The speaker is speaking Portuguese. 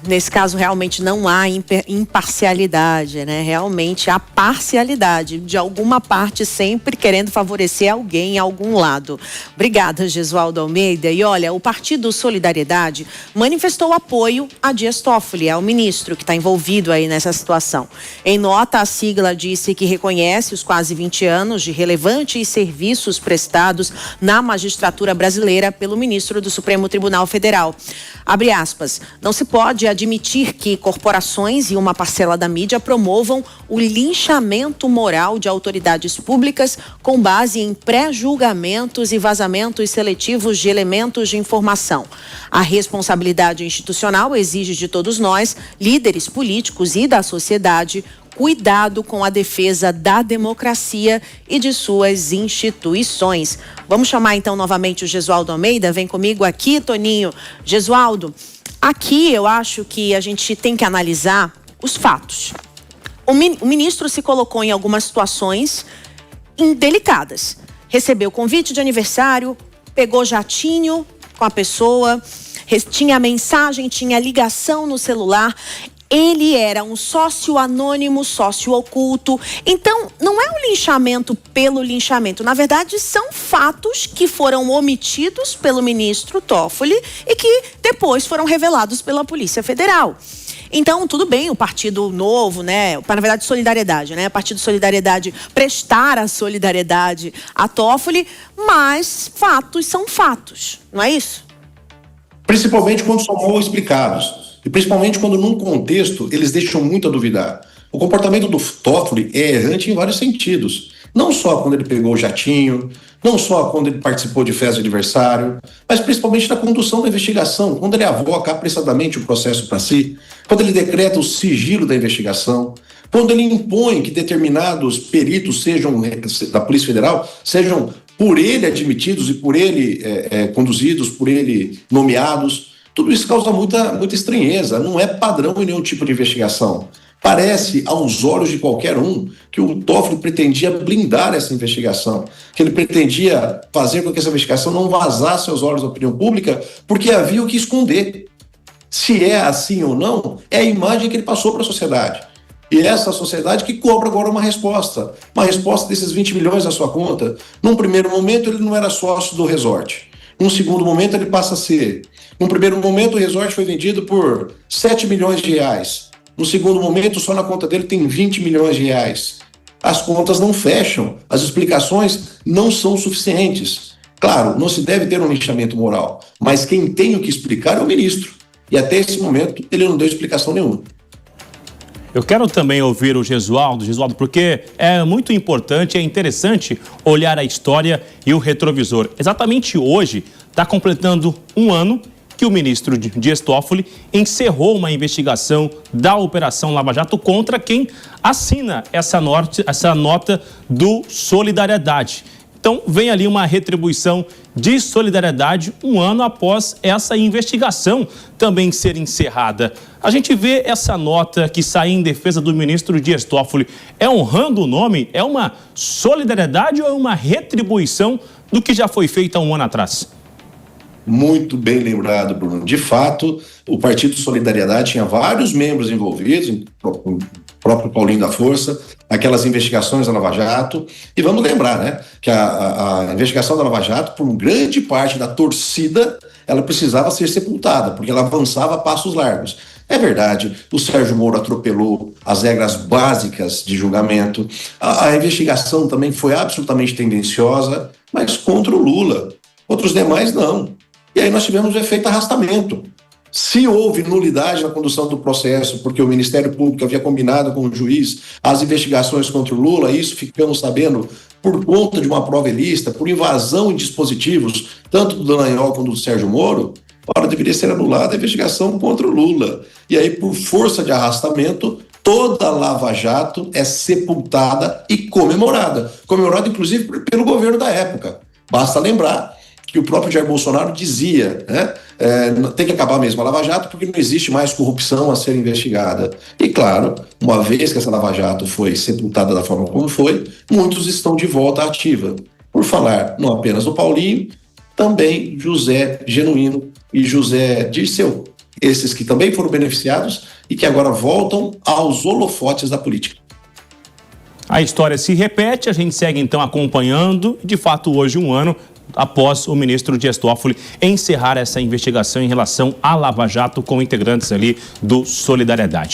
nesse caso realmente não há imparcialidade, né? Realmente há parcialidade de alguma parte, sempre querendo favorecer alguém em algum lado. Obrigada, Gesualdo Almeida. E olha, o Partido Solidariedade manifestou apoio a Dias Toffoli, ao ministro que está envolvido aí nessa situação. Em nota, a sigla disse que reconhece os quase 20 anos de relevantes serviços prestados na magistratura brasileira pelo ministro do Supremo Tribunal Federal. Abre aspas, não se pode admitir que corporações e uma parcela da mídia promovam o linchamento moral de autoridades públicas com base em pré-julgamentos e vazamentos seletivos de elementos de informação. A responsabilidade institucional exige de todos nós, líderes políticos e da sociedade, cuidado com a defesa da democracia e de suas instituições. Vamos chamar então novamente o Gesualdo Almeida. Vem comigo aqui, Toninho. Gesualdo, aqui eu acho que a gente tem que analisar os fatos. O ministro se colocou em algumas situações indelicadas. Recebeu convite de aniversário, pegou jatinho com a pessoa, tinha mensagem, tinha ligação no celular. Ele era um sócio anônimo, sócio oculto. Então, não é um linchamento pelo linchamento. Na verdade, são fatos que foram omitidos pelo ministro Toffoli e que depois foram revelados pela Polícia Federal. Então, tudo bem, o Partido Novo, né? Na verdade, Solidariedade, né? O Partido Solidariedade prestar a solidariedade a Toffoli, mas fatos são fatos, não é isso? Principalmente quando são mal explicados. E principalmente quando, num contexto, eles deixam muito a duvidar. O comportamento do Toffoli é errante em vários sentidos. Não só quando ele pegou o jatinho, não só quando ele participou de festa de aniversário, mas principalmente na condução da investigação, quando ele avoca apressadamente o processo para si, quando ele decreta o sigilo da investigação, quando ele impõe que determinados peritos sejam da Polícia Federal sejam por ele admitidos e por ele conduzidos, por ele nomeados. Tudo isso causa muita estranheza, não é padrão em nenhum tipo de investigação. Parece, aos olhos de qualquer um, que o Toffoli pretendia blindar essa investigação, que ele pretendia fazer com que essa investigação não vazasse aos olhos da opinião pública, porque havia o que esconder. Se é assim ou não, é a imagem que ele passou para a sociedade. E essa sociedade que cobra agora uma resposta desses 20 milhões na sua conta. Num primeiro momento, ele não era sócio do resort. Num segundo momento, ele passa a ser. Num primeiro momento, o resort foi vendido por 7 milhões de reais. No segundo momento, só na conta dele tem 20 milhões de reais. As contas não fecham, as explicações não são suficientes. Claro, não se deve ter um linchamento moral, mas quem tem o que explicar é o ministro. E até esse momento, ele não deu explicação nenhuma. Eu quero também ouvir o Gesualdo, porque é muito importante, é interessante olhar a história e o retrovisor. Exatamente hoje está completando um ano que o ministro Dias Toffoli encerrou uma investigação da Operação Lava Jato contra quem assina essa nota do Solidariedade. Então, vem ali uma retribuição de solidariedade um ano após essa investigação também ser encerrada. A gente vê essa nota que sai em defesa do ministro Dias Toffoli. É honrando o nome? É uma solidariedade ou é uma retribuição do que já foi feito há um ano atrás? Muito bem lembrado, Bruno. De fato, o Partido Solidariedade tinha vários membros envolvidos, o próprio Paulinho da Força, aquelas investigações da Lava Jato. E vamos lembrar, né, que a investigação da Lava Jato, por grande parte da torcida, ela precisava ser sepultada, porque ela avançava a passos largos. É verdade, o Sérgio Moro atropelou as regras básicas de julgamento. A investigação também foi absolutamente tendenciosa, mas contra o Lula. Contra os demais, não. E aí nós tivemos o efeito arrastamento. Se houve nulidade na condução do processo, porque o Ministério Público havia combinado com o juiz as investigações contra o Lula, isso ficamos sabendo por conta de uma prova ilícita, por invasão em dispositivos, tanto do Dallagnol quanto do Sérgio Moro, ora, deveria ser anulada a investigação contra o Lula. E aí, por força de arrastamento, toda a Lava Jato é sepultada e comemorada. Comemorada, inclusive, pelo governo da época. Basta lembrar que o próprio Jair Bolsonaro dizia, né, tem que acabar mesmo a Lava Jato porque não existe mais corrupção a ser investigada. E claro, uma vez que essa Lava Jato foi sepultada da forma como foi, muitos estão de volta à ativa. Por falar não apenas do Paulinho, também José Genuíno e José Dirceu. esses que também foram beneficiados e que agora voltam aos holofotes da política. A história se repete, a gente segue então acompanhando, de fato hoje 1 ano após o ministro Dias Toffoli encerrar essa investigação em relação à Lava Jato com integrantes ali do Solidariedade.